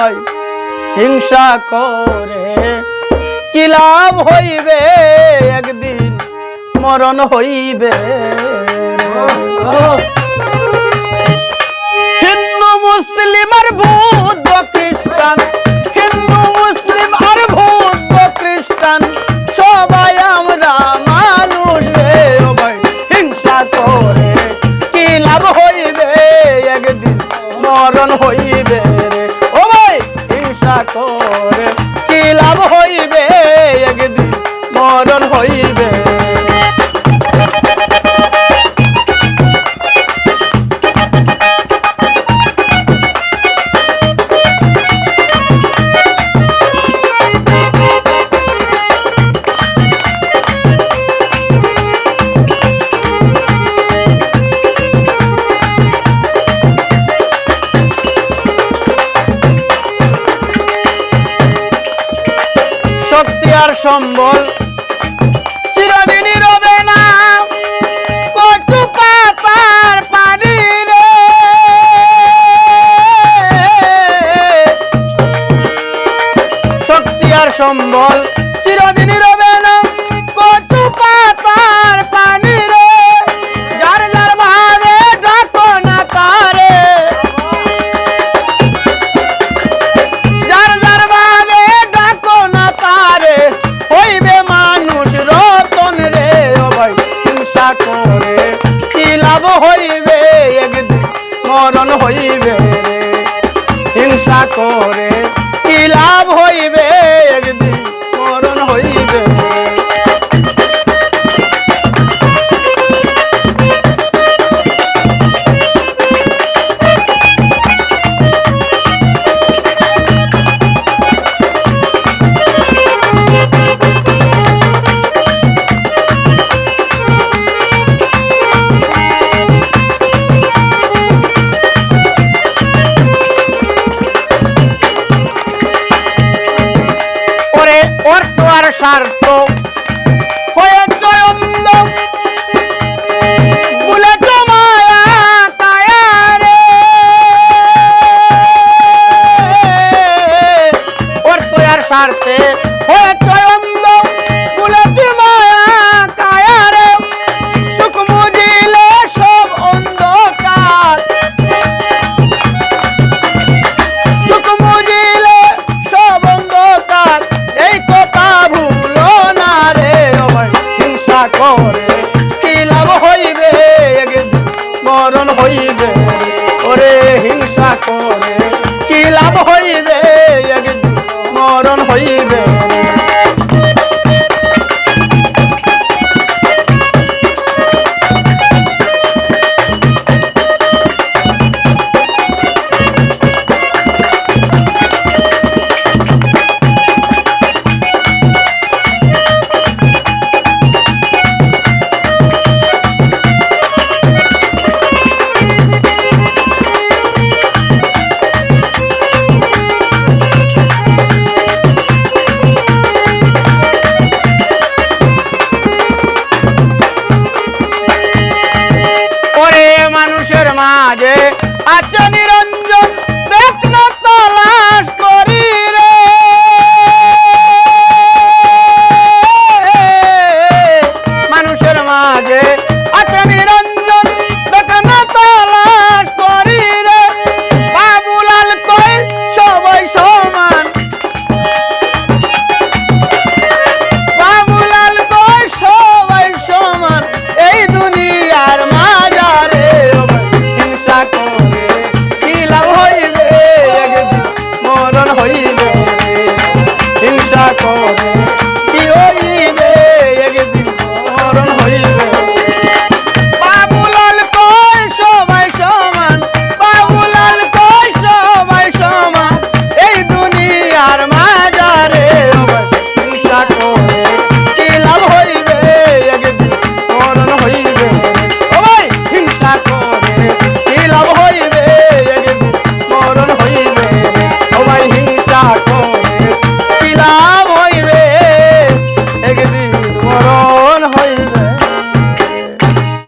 ভাই হিংসা করে কি লাভ হইবে, একদিন মরণ হইবে। হিন্দু মুসলিম আর বৌদ্ধ খ্রিস্টান, হিন্দু মুসলিম আর বৌদ্ধ খ্রিস্টান সবাই আমরা মানুষ রে। ও ভাই হিংসা করে কি লাভ হইবে, একদিন মরণ হইবে রে। ও ভাই হিংসা করে কি লাভ হইবে, একদিন মরণ হইবে। শক্তি আর সম্বল চিরদিনই রবে না, কচু পাতার পানি রে। শক্তি আর সম্বল চিরদিনই রবে না, কচু পাতার পানি রে। যার যার ভাবে ডাকো না তারে, যার যার ভাবে ডাকো না তারে, হইবে মানুষ রতন রে। ও ভাই হিংসা করে কি লাভ হইবে, একদিন মরণ হইবে রে। হিংসা করে কি লাভ হইবে, একদিন মরণ হইবে। অর্থ আর স্বার্থ হয়েছ অন্ধ, ভুলেছ মায়া কায়া রে। অর্থ আর স্বার্থে হয়েছ অন্ধ, ভুলেছ মায়া কায়া রে। চোখ মুজিলে সব অন্ধকার, চোখ মুজিলে সব অন্ধকার, এই কথা ভুলো না রে। ও ভাই হিংসা করে কি লাভ হইবে, একদিন মরণ হইবে। ওরে হিংসা করে কি লাভ হইবে, একদিন মরণ হইবে।